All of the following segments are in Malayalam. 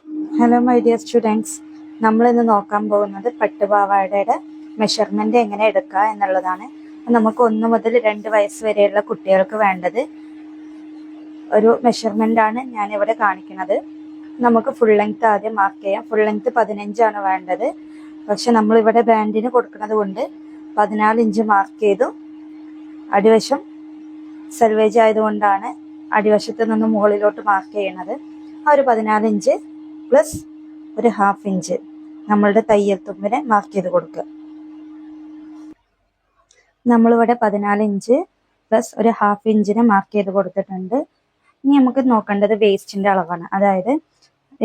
ഹലോ മൈ ഡിയർ സ്റ്റുഡൻസ്, നമ്മളിന്ന് നോക്കാൻ പോകുന്നത് പട്ടുപാവാടയുടെ മെഷർമെന്റ് എങ്ങനെ എടുക്കുക എന്നുള്ളതാണ്. നമുക്ക് 1 മുതൽ 2 വയസ്സ് വരെയുള്ള കുട്ടികൾക്ക് വേണ്ടത് ഒരു മെഷർമെന്റ് ആണ് ഞാനിവിടെ കാണിക്കുന്നത്. നമുക്ക് ഫുൾ ലെങ്ത് ആദ്യം മാർക്ക് ചെയ്യാം. ഫുൾ ലെങ്ത് 15 ആണ് വേണ്ടത്. പക്ഷെ നമ്മളിവിടെ ബാൻഡിന് കൊടുക്കുന്നത് കൊണ്ട് 14 ഇഞ്ച് മാർക്ക് ചെയ്തു. അടിവശം സെൽവേജ് ആയതുകൊണ്ടാണ് അടിവശത്ത് നിന്ന് മുകളിലോട്ട് മാർക്ക് ചെയ്യുന്നത്. ആ ഒരു 14 ഇഞ്ച് പ്ലസ് ഒരു 1/2 ഇഞ്ച് നമ്മളുടെ തയ്യൽ തുമ്പിനെ മാർക്ക് ചെയ്ത് കൊടുക്കുക. നമ്മളിവിടെ 14 ഇഞ്ച് പ്ലസ് ഒരു 1/2 ഇഞ്ചിനെ മാർക്ക് ചെയ്ത് കൊടുത്തിട്ടുണ്ട്. ഇനി നമുക്ക് നോക്കേണ്ടത് വേസ്റ്റിന്റെ അളവാണ്. അതായത്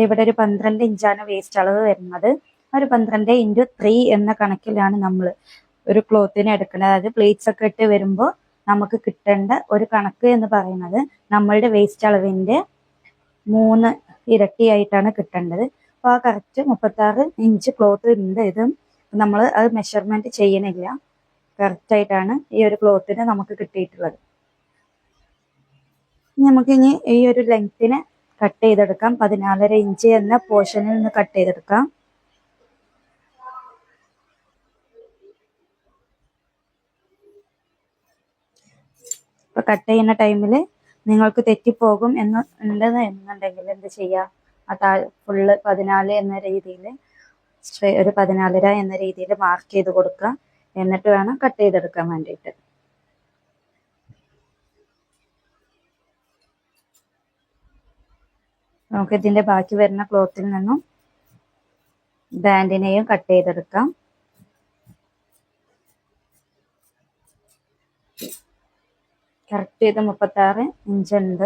ഇവിടെ ഒരു 12 ഇഞ്ചാണ് വേസ്റ്റ് അളവ് വരുന്നത്. ഒരു 12 × 3 എന്ന കണക്കിലാണ് നമ്മൾ ഒരു ക്ലോത്തിനെ എടുക്കുന്നത്. അതായത് പ്ലേറ്റ്സ് ഒക്കെ ഇട്ട് വരുമ്പോൾ നമുക്ക് കിട്ടേണ്ട ഒരു കണക്ക് എന്ന് പറയുന്നത് നമ്മളുടെ വേസ്റ്റ് അളവിന്റെ 3 ഇരട്ടിയായിട്ടാണ് കിട്ടേണ്ടത്. അപ്പോൾ ആ കറക്റ്റ് 36 ഇഞ്ച് ക്ലോത്ത് ഉണ്ട്. ഇത് നമ്മൾ അത് മെഷർമെന്റ് ചെയ്യണില്ല, കറക്റ്റായിട്ടാണ് ഈ ഒരു ക്ലോത്തിന് നമുക്ക് കിട്ടിയിട്ടുള്ളത്. നമുക്കിനി ഈ ഒരു ലെങ്തിനെ കട്ട് ചെയ്തെടുക്കാം. 14.5 ഇഞ്ച് എന്ന പോർഷനിൽ നിന്ന് കട്ട് ചെയ്തെടുക്കാം. ഇപ്പൊ കട്ട് ചെയ്യുന്ന ടൈമിൽ നിങ്ങൾക്ക് തെറ്റിപ്പോകും എന്നുണ്ടെങ്കിൽ എന്ത് ചെയ്യാം, ഫുള്ള് 14 എന്ന രീതിയിൽ ഒരു 14.5 എന്ന രീതിയിൽ മാർക്ക് ചെയ്ത് കൊടുക്കുക. എന്നിട്ട് വേണം കട്ട് ചെയ്തെടുക്കാൻ വേണ്ടിയിട്ട്. നമുക്ക് ഇതിന്റെ ബാക്കി വരുന്ന ക്ലോത്തിൽ നിന്നും ബാൻഡിനെയും കട്ട് ചെയ്തെടുക്കാം. കറക്റ്റ് ചെയ്ത് 36 ഇഞ്ച് ഉണ്ട്.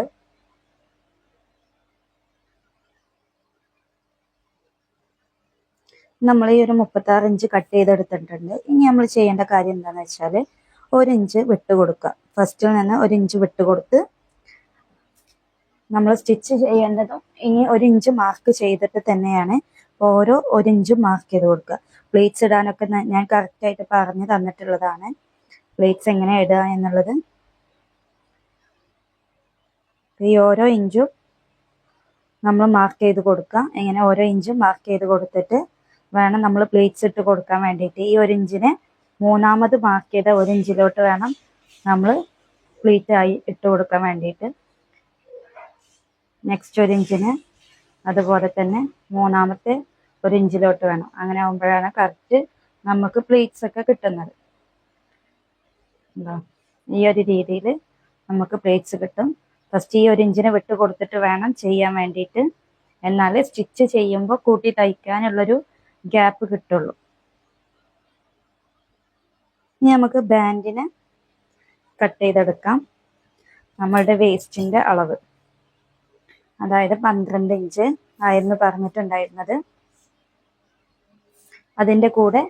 നമ്മൾ ഈ ഒരു 36 ഇഞ്ച് കട്ട് ചെയ്തെടുത്തിട്ടുണ്ട്. ഇനി നമ്മൾ ചെയ്യേണ്ട കാര്യം എന്താണെന്ന് വെച്ചാൽ 1 ഇഞ്ച് വിട്ട് കൊടുക്കുക. ഫസ്റ്റിൽ നിന്ന് 1 ഇഞ്ച് വിട്ട് കൊടുത്ത് നമ്മൾ സ്റ്റിച്ച് ചെയ്യേണ്ടതും ഇനി 1 ഇഞ്ച് മാർക്ക് ചെയ്തിട്ട് തന്നെയാണ് ഓരോ 1 ഇഞ്ചും മാർക്ക് ചെയ്ത് കൊടുക്കുക. പ്ലേറ്റ്സ് ഇടാനൊക്കെ ഞാൻ കറക്റ്റായിട്ട് പറഞ്ഞു തന്നിട്ടുള്ളതാണ്, പ്ലേറ്റ്സ് എങ്ങനെ ഇടുക എന്നുള്ളത്. ഈ ഓരോ ഇഞ്ചും നമ്മൾ മാർക്ക് ചെയ്ത് കൊടുക്കുക. ഇങ്ങനെ ഓരോ ഇഞ്ചും മാർക്ക് ചെയ്ത് കൊടുത്തിട്ട് വേണം നമ്മൾ പ്ലേറ്റ്സ് ഇട്ട് കൊടുക്കാൻ വേണ്ടിയിട്ട്. ഈ 1 ഇഞ്ചിനെ മൂന്നാമത് മാർക്ക് ചെയ്ത 1 ഇഞ്ചിലോട്ട് വേണം നമ്മൾ പ്ലേറ്റ് ആയി ഇട്ട് കൊടുക്കാൻ വേണ്ടിയിട്ട്. നെക്സ്റ്റ് 1 ഇഞ്ചിന് അതുപോലെ തന്നെ മൂന്നാമത്തെ 1 ഇഞ്ചിലോട്ട് വേണം. അങ്ങനെ ആകുമ്പോഴാണ് കറക്റ്റ് നമുക്ക് പ്ലേറ്റ്സ് ഒക്കെ കിട്ടുന്നത്. ഈ ഒരു രീതിയിൽ നമുക്ക് പ്ലേറ്റ്സ് കിട്ടും. ഫസ്റ്റ് ഈ 1 ഇഞ്ചിനെ വിട്ട് കൊടുത്തിട്ട് വേണം ചെയ്യാൻ വേണ്ടിയിട്ട്. എന്നാൽ സ്റ്റിച്ച് ചെയ്യുമ്പോൾ കൂട്ടി തയ്ക്കാനുള്ളൊരു ഗ്യാപ്പ് കിട്ടുള്ളൂ. ഇനി നമുക്ക് ബാൻഡിനെ കട്ട് ചെയ്തെടുക്കാം. നമ്മളുടെ വേസ്റ്റിന്റെ അളവ് അതായത് 12 ഇഞ്ച് ആയിരുന്നു പറഞ്ഞിട്ടുണ്ടായിരുന്നത്. അതിൻ്റെ കൂടെ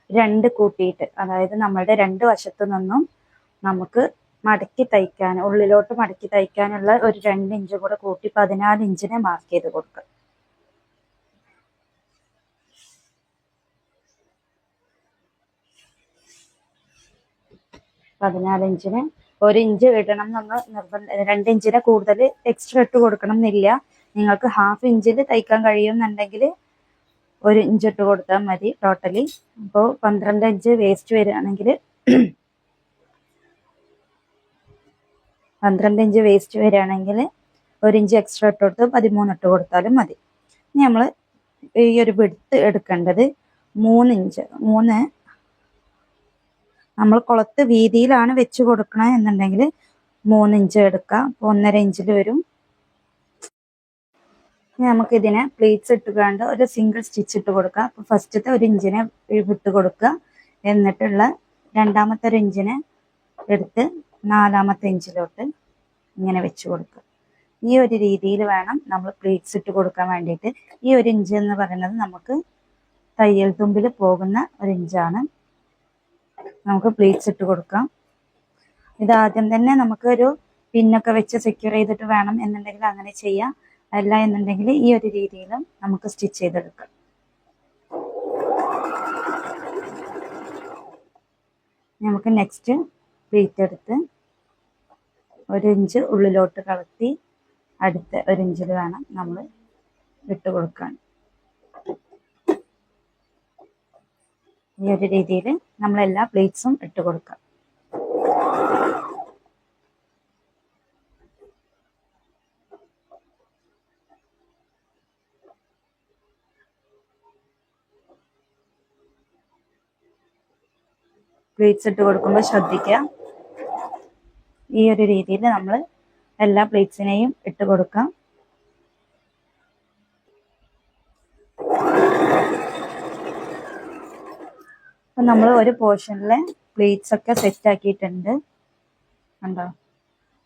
2 കൂട്ടിയിട്ട്, അതായത് നമ്മളുടെ 2 വശത്തു നിന്നും നമുക്ക് മടക്കി തയ്ക്കാൻ, ഉള്ളിലോട്ട് മടക്കി തയ്ക്കാനുള്ള ഒരു 2 ഇഞ്ച് കൂടെ കൂട്ടി 14 ഇഞ്ചിനെ മാർക്ക് ചെയ്ത് കൊടുക്കുക. 14 ഇഞ്ചിന് 1 ഇഞ്ച് ഇടണം എന്ന് നിർബന്ധം. 2 ഇഞ്ചിനെ കൂടുതൽ എക്സ്ട്രാ ഇട്ട് കൊടുക്കണം എന്നില്ല. നിങ്ങൾക്ക് 1/2 ഇഞ്ചിൽ തയ്ക്കാൻ കഴിയുമെന്നുണ്ടെങ്കിൽ 1 ഇഞ്ച് ഇട്ട് കൊടുത്താൽ മതി ടോട്ടലി. അപ്പോൾ 12 ഇഞ്ച് വേസ്റ്റ് വരികയാണെങ്കിൽ 12 ഇഞ്ച് വേസ്റ്റ് വരികയാണെങ്കിൽ 1 ഇഞ്ച് എക്സ്ട്രാ ഇട്ട് കൊടുത്ത് 13 ഇട്ട് കൊടുത്താലും മതി. ഇനി നമ്മൾ ഈ ഒരു വിഡ്ത്ത് എടുക്കേണ്ടത് 3 ഇഞ്ച്. നമ്മൾ കുളത്ത് വീതിയിലാണ് വെച്ച് കൊടുക്കണം എന്നുണ്ടെങ്കിൽ 3 ഇഞ്ച് എടുക്കാം. അപ്പോൾ 1.5 ഇഞ്ചിൽ വരും. നമുക്കിതിനെ പ്ലേറ്റ്സ് ഇട്ടുകൊണ്ട് ഒരു സിംഗിൾ സ്റ്റിച്ച് ഇട്ട് കൊടുക്കുക. അപ്പോൾ ഫസ്റ്റത്തെ 1 ഇഞ്ചിനെ വിട്ട് കൊടുക്കുക. എന്നിട്ടുള്ള രണ്ടാമത്തെ 1 ഇഞ്ചിനെ എടുത്ത് 4ാമത്തെ ഇഞ്ചിലോട്ട് ഇങ്ങനെ വെച്ച് കൊടുക്കുക. ഈ ഒരു രീതിയിൽ വേണം നമ്മൾ പ്ലേറ്റ്സ് ഇട്ട് കൊടുക്കാൻ വേണ്ടിയിട്ട്. ഈ 1 ഇഞ്ച് എന്ന് പറയുന്നത് നമുക്ക് തയ്യൽ തുമ്പിൽ പോകുന്ന 1 ഇഞ്ചാണ്. നമുക്ക് പ്ലേറ്റ്സ് ഇട്ട് കൊടുക്കാം. ഇതാദ്യം തന്നെ നമുക്ക് ഒരു പിന്നൊക്കെ വെച്ച് സെക്യൂർ ചെയ്തിട്ട് വേണം എന്നുണ്ടെങ്കിൽ അങ്ങനെ ചെയ്യാം. അല്ല എന്നുണ്ടെങ്കിൽ ഈ ഒരു രീതിയിലും നമുക്ക് സ്റ്റിച്ച് ചെയ്തെടുക്കാം. നമുക്ക് നെക്സ്റ്റ് പ്ലേറ്റ് എടുത്ത് 1 ഇഞ്ച് ഉള്ളിലോട്ട് കളത്തി അടുത്ത 1 ഇഞ്ചിൽ വേണം നമ്മൾ ഇട്ട് കൊടുക്കാൻ. ഈ ഒരു രീതിയിൽ നമ്മൾ എല്ലാ പ്ലേറ്റ്സും ഇട്ട് കൊടുക്കാം. പ്ലേറ്റ്സ് ഇട്ട് കൊടുക്കുമ്പോൾ ശ്രദ്ധിക്കുക, ഈ ഒരു രീതിയിൽ നമ്മൾ എല്ലാ പ്ലേറ്റ്സിനെയും ഇട്ട് കൊടുക്കാം. അപ്പം നമ്മൾ ഒരു പോർഷനിലെ പ്ലേറ്റ്സ് ഒക്കെ സെറ്റ് ആക്കിയിട്ടുണ്ട് കണ്ടോ.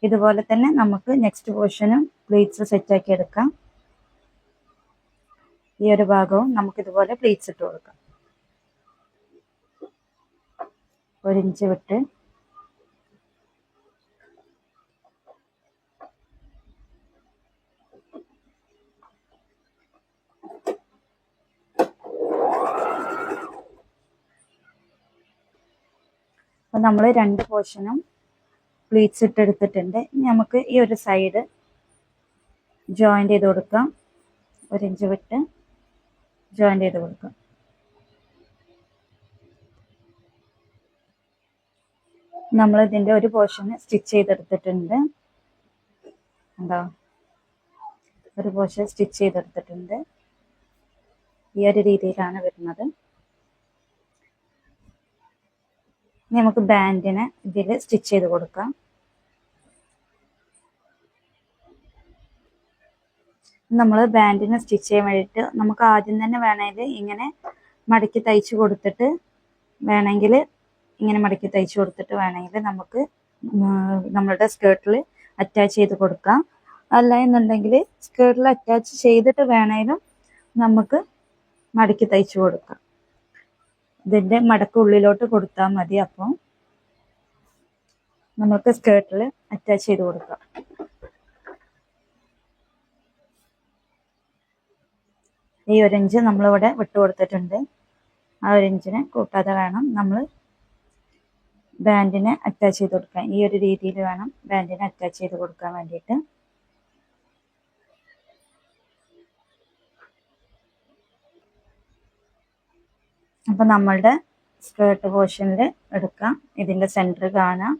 ഇതുപോലെ തന്നെ നമുക്ക് നെക്സ്റ്റ് പോർഷനും പ്ലേറ്റ്സ് സെറ്റ് ആക്കി എടുക്കാം. ഈ ഒരു ഭാഗവും നമുക്ക് ഇതുപോലെ പ്ലേറ്റ്സ് ഇട്ട് കൊടുക്കാം. 1 ഇഞ്ച് വിട്ട് അപ്പം നമ്മൾ 2 പോർഷനും പ്ലീറ്റ്സ് ഇട്ടെടുത്തിട്ടുണ്ട്. ഇനി നമുക്ക് ഈ ഒരു സൈഡ് ജോയിൻ്റ് ചെയ്ത് കൊടുക്കാം. 1 ഇഞ്ച് വിട്ട് ജോയിൻ്റ് ചെയ്ത് കൊടുക്കാം. നമ്മൾ ഇതിൻ്റെ ഒരു പോർഷന് സ്റ്റിച്ച് ചെയ്തെടുത്തിട്ടുണ്ട്. എന്താ ഒരു പോർഷൻ സ്റ്റിച്ച് ചെയ്തെടുത്തിട്ടുണ്ട്. ഈ ഒരു രീതിയിലാണ് വരുന്നത്. നമുക്ക് ബാൻഡിനെ ഇതിൽ സ്റ്റിച്ച് ചെയ്ത് കൊടുക്കാം. നമ്മൾ ബാൻഡിനെ സ്റ്റിച്ച് ചെയ്യാൻ വേണ്ടിയിട്ട് നമുക്ക് ആദ്യം തന്നെ വേണമെങ്കിൽ ഇങ്ങനെ മടക്കി തയ്ച്ച് കൊടുത്തിട്ട് വേണമെങ്കിൽ നമുക്ക് നമ്മളുടെ സ്കേർട്ടിൽ അറ്റാച്ച് ചെയ്ത് കൊടുക്കാം. അല്ല എന്നുണ്ടെങ്കിൽ സ്കേർട്ടിൽ അറ്റാച്ച് ചെയ്തിട്ട് വേണമെങ്കിലും നമുക്ക് മടക്കി തയ്ച്ച് കൊടുക്കാം. ഇതിൻ്റെ മടക്ക് ഉള്ളിലോട്ട് കൊടുത്താൽ മതി. അപ്പം നമുക്ക് സ്കേർട്ടിൽ അറ്റാച്ച് ചെയ്ത് കൊടുക്കാം. ഈ 1 ഇഞ്ച് നമ്മളിവിടെ വിട്ട് കൊടുത്തിട്ടുണ്ട്. ആ 1 ഇഞ്ചിനെ കൂട്ടാതെ വേണം നമ്മൾ ബാൻഡിനെ അറ്റാച്ച് ചെയ്ത് കൊടുക്കാൻ. ഈ ഒരു രീതിയിൽ വേണം ബാൻഡിനെ അറ്റാച്ച് ചെയ്ത് കൊടുക്കാൻ വേണ്ടിയിട്ട്. അപ്പം നമ്മളുടെ സ്കേർട്ട് പോർഷനിൽ എടുക്കാം. ഇതിൻ്റെ സെൻറ്റർ കാണാം.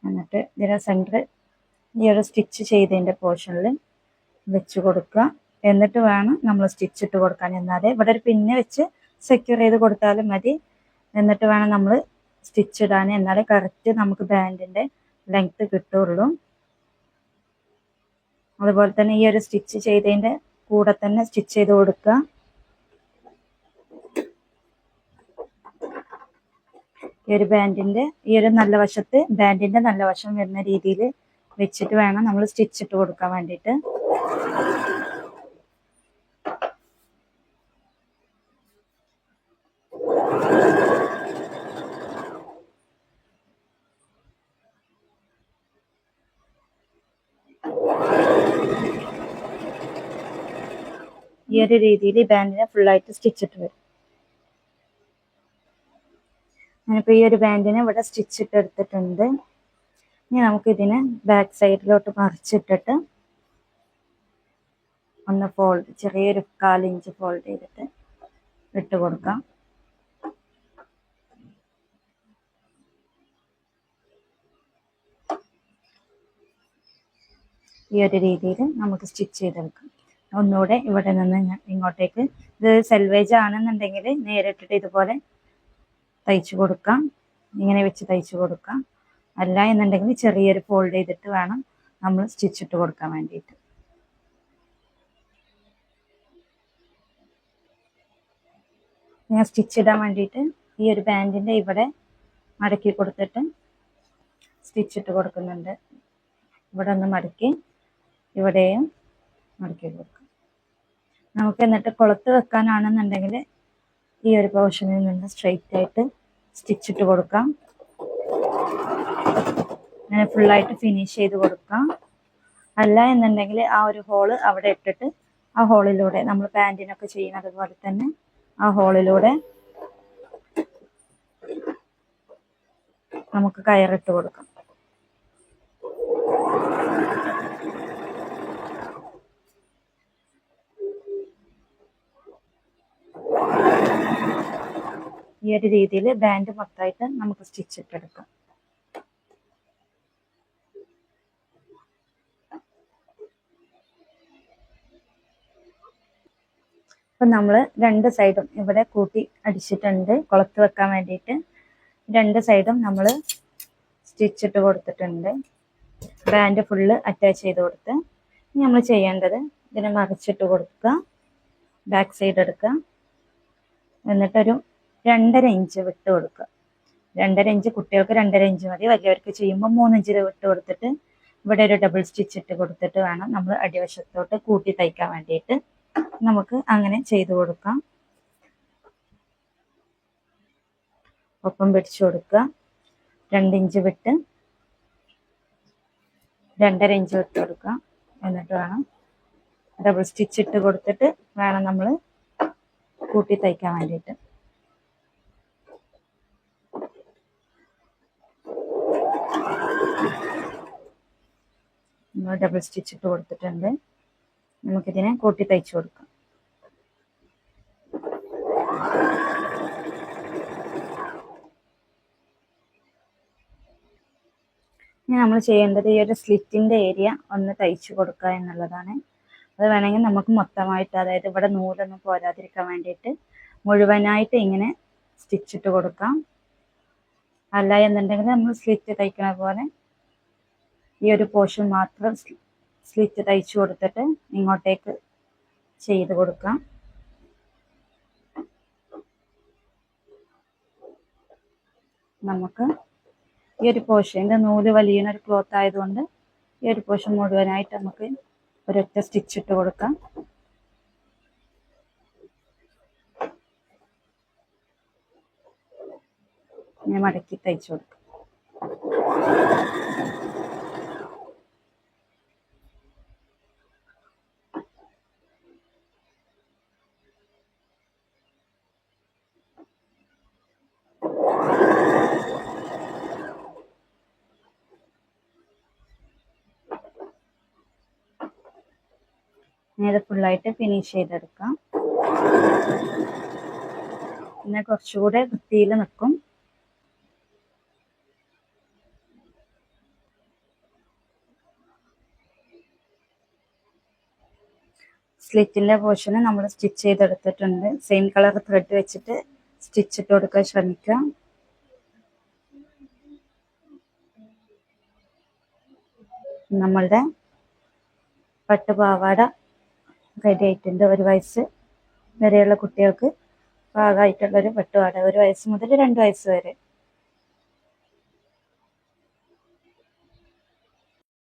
എന്നിട്ട് ഇതിൻ്റെ സെൻറ്റർ ഈ ഒരു സ്റ്റിച്ച് ചെയ്തതിൻ്റെ പോർഷനിൽ വെച്ച് കൊടുക്കുക. എന്നിട്ട് വേണം നമ്മൾ സ്റ്റിച്ച് ഇട്ട് കൊടുക്കാൻ. എന്നാലേ ഇവിടെ ഒരു പിന്ന് വെച്ച് സെക്യൂർ ചെയ്ത് കൊടുത്താലും മതി. എന്നിട്ട് വേണം നമ്മൾ സ്റ്റിച്ച് ഇടാൻ. എന്നാലേ കറക്റ്റ് നമുക്ക് ബാൻഡിൻ്റെ ലെങ്ത്ത് കിട്ടുള്ളൂ. അതുപോലെ തന്നെ ഈ ഒരു സ്റ്റിച്ച് ചെയ്തതിൻ്റെ കൂടെ തന്നെ സ്റ്റിച്ച് ചെയ്ത് കൊടുക്കുക. ഈ ഒരു ബാൻഡിൻ്റെ ഈ ഒരു നല്ല വശത്ത് ബാൻഡിൻ്റെ നല്ല വശം വരുന്ന രീതിയിൽ വെച്ചിട്ട് വേണം നമ്മൾ സ്റ്റിച്ച് ഇട്ട് കൊടുക്കാൻ വേണ്ടിയിട്ട്. ഈ ഒരു രീതിയിൽ ഈ ബാൻഡിനെ ഫുള്ളായിട്ട് സ്റ്റിച്ചിട്ട് വരും. ഞാനിപ്പോൾ ഈ ഒരു ബാൻഡിനെ ഇവിടെ സ്റ്റിച്ചിട്ട് എടുത്തിട്ടുണ്ട്. ഇനി നമുക്കിതിനെ ബാക്ക് സൈഡിലോട്ട് മറിച്ചിട്ടിട്ട് ഒന്ന് ചെറിയൊരു 1/4 ഇഞ്ച് ഫോൾഡ് ചെയ്തിട്ട് ഇട്ട് കൊടുക്കാം. ഈ ഒരു രീതിയിൽ നമുക്ക് സ്റ്റിച്ച് ചെയ്തെടുക്കാം. ഒന്നുകൂടെ ഇവിടെ നിന്ന് ഇങ്ങോട്ടേക്ക്, ഇത് സെൽവേജ് ആണെന്നുണ്ടെങ്കിൽ നേരിട്ടിട്ട് ഇതുപോലെ തയ്ച്ചു കൊടുക്കാം. ഇങ്ങനെ വെച്ച് തയ്ച്ചു കൊടുക്കാം. അല്ല എന്നുണ്ടെങ്കിൽ ചെറിയൊരു ഫോൾഡ് ചെയ്തിട്ട് വേണം നമ്മൾ സ്റ്റിച്ച് ഇട്ട് കൊടുക്കാൻ വേണ്ടിയിട്ട്. ഞാൻ സ്റ്റിച്ച് ഇടാൻ വേണ്ടിയിട്ട് ഈ ഒരു ബാൻഡിൻ്റെ ഇവിടെ മടക്കി കൊടുത്തിട്ട് സ്റ്റിച്ച് ഇട്ട് കൊടുക്കുന്നുണ്ട്. ഇവിടെ ഒന്ന് മടക്കി ഇവിടെയും മടക്കി കൊടുക്കും. നമുക്ക് എന്നിട്ട് കൊളുത്ത് വെക്കാനാണെന്നുണ്ടെങ്കിൽ ഈ ഒരു പോർഷനിൽ നിന്ന് സ്ട്രെയിറ്റ് ആയിട്ട് സ്റ്റിച്ച് ഇട്ട് കൊടുക്കാം. അങ്ങനെ ഫുള്ളായിട്ട് ഫിനിഷ് ചെയ്ത് കൊടുക്കാം. അല്ല എന്നുണ്ടെങ്കിൽ ആ ഒരു ഹോള് അവിടെ ഇട്ടിട്ട് ആ ഹോളിലൂടെ നമ്മൾ പാൻറ്റിനൊക്കെ ചെയ്യുന്നത് പോലെ തന്നെ ആ ഹോളിലൂടെ നമുക്ക് കയറിട്ട് കൊടുക്കാം. ഈ ഒരു രീതിയിൽ ബാൻഡ് മൊത്തമായിട്ട് നമുക്ക് സ്റ്റിച്ച് ഇട്ടെടുക്കാം. അപ്പം നമ്മൾ രണ്ട് സൈഡും ഇവിടെ കൂട്ടി അടിച്ചിട്ടുണ്ട് കുളത്ത് വെക്കാൻ വേണ്ടിയിട്ട്. രണ്ട് സൈഡും നമ്മൾ സ്റ്റിച്ച് ഇട്ട് കൊടുത്തിട്ടുണ്ട്. ബാൻഡ് ഫുള്ള് അറ്റാച്ച് ചെയ്ത് കൊടുത്ത് നമ്മൾ ചെയ്യേണ്ടത് ഇതിനെ മറിച്ചിട്ട് കൊടുക്കുക, ബാക്ക് സൈഡ് എടുക്കുക, എന്നിട്ടൊരു 2.5 ഇഞ്ച് വിട്ട് കൊടുക്കുക. 2.5 ഇഞ്ച് കുട്ടികൾക്ക് 2.5 ഇഞ്ച് മതി, വലിയവർക്ക് ചെയ്യുമ്പോൾ 3 ഇഞ്ച് വിട്ട് കൊടുത്തിട്ട് ഇവിടെ ഒരു ഡബിൾ സ്റ്റിച്ച് ഇട്ട് കൊടുത്തിട്ട് വേണം നമ്മൾ അടിവശത്തോട്ട് കൂട്ടി തയ്ക്കാൻ വേണ്ടിയിട്ട്. നമുക്ക് അങ്ങനെ ചെയ്ത് കൊടുക്കാം. ഒപ്പം പിടിച്ചു കൊടുക്കുക, 2 ഇഞ്ച് വിട്ട് 2.5 ഇഞ്ച് വിട്ട് കൊടുക്കുക. എന്നിട്ട് വേണം ഡബിൾ സ്റ്റിച്ച് ഇട്ട് കൊടുത്തിട്ട് വേണം നമ്മൾ കൂട്ടി തയ്ക്കാൻ വേണ്ടിയിട്ട്. നമ്മൾ ഡബിൾ സ്റ്റിച്ച് ഇട്ട് കൊടുത്തിട്ടുണ്ട്. നമുക്കിതിനെ കൂട്ടി തയ്ച്ചു കൊടുക്കാം. ഇനി നമ്മൾ ചെയ്യേണ്ടത് ഈ ഒരു സ്ലിറ്റിന്റെ ഏരിയ ഒന്ന് തയ്ച്ചു കൊടുക്കുക എന്നുള്ളതാണ്. അത് വേണമെങ്കിൽ നമുക്ക് മൊത്തമായിട്ട്, അതായത് ഇവിടെ നൂലൊന്നും പോരാതിരിക്കാൻ വേണ്ടിയിട്ട് മുഴുവനായിട്ട് ഇങ്ങനെ സ്റ്റിച്ചിട്ട് കൊടുക്കാം. അല്ല എന്നുണ്ടെങ്കിൽ നമ്മൾ സ്ലിറ്റ് തയ്ക്കണ പോലെ ഈ ഒരു പോർഷൻ മാത്രം സ്ലിറ്റ് തയ്ച്ചു കൊടുത്തിട്ട് ഇങ്ങോട്ടേക്ക് ചെയ്ത് കൊടുക്കാം. നമുക്ക് ഈ ഒരു പോർഷൻ്റെ നൂല് വലിയ ഒരു ക്ലോത്ത് ആയതുകൊണ്ട് ഈ ഒരു പോർഷൻ മുഴുവനായിട്ട് നമുക്ക് ഒരൊറ്റ സ്റ്റിച്ച് ഇട്ട് കൊടുക്കാം. ഇങ്ങനെ മടക്കി തയ്ച്ചു കൊടുക്കാം. ഇത് ഫുള്ളായിട്ട് ഫിനിഷ് ചെയ്തെടുക്കാം. പിന്നെ കുറച്ചുകൂടെ വൃത്തിയിൽ നിൽക്കും. സ്ലിറ്റിന്റെ പോർഷന് നമ്മൾ സ്റ്റിച്ച് ചെയ്തെടുത്തിട്ടുണ്ട്. സെയിം കളർ ത്രെഡ് വെച്ചിട്ട് സ്റ്റിച്ച് ഇട്ട് കൊടുക്കാൻ ശ്രമിക്കുക. നമ്മളുടെ പട്ടുപാവാട റെഡി ആയിട്ടുണ്ട്. 1 വയസ്സ് വരെയുള്ള കുട്ടികൾക്ക് പാകമായിട്ടുള്ളൊരു പട്ടുപാവാട, 1 വയസ്സ് മുതൽ 2 വയസ്സ് വരെ.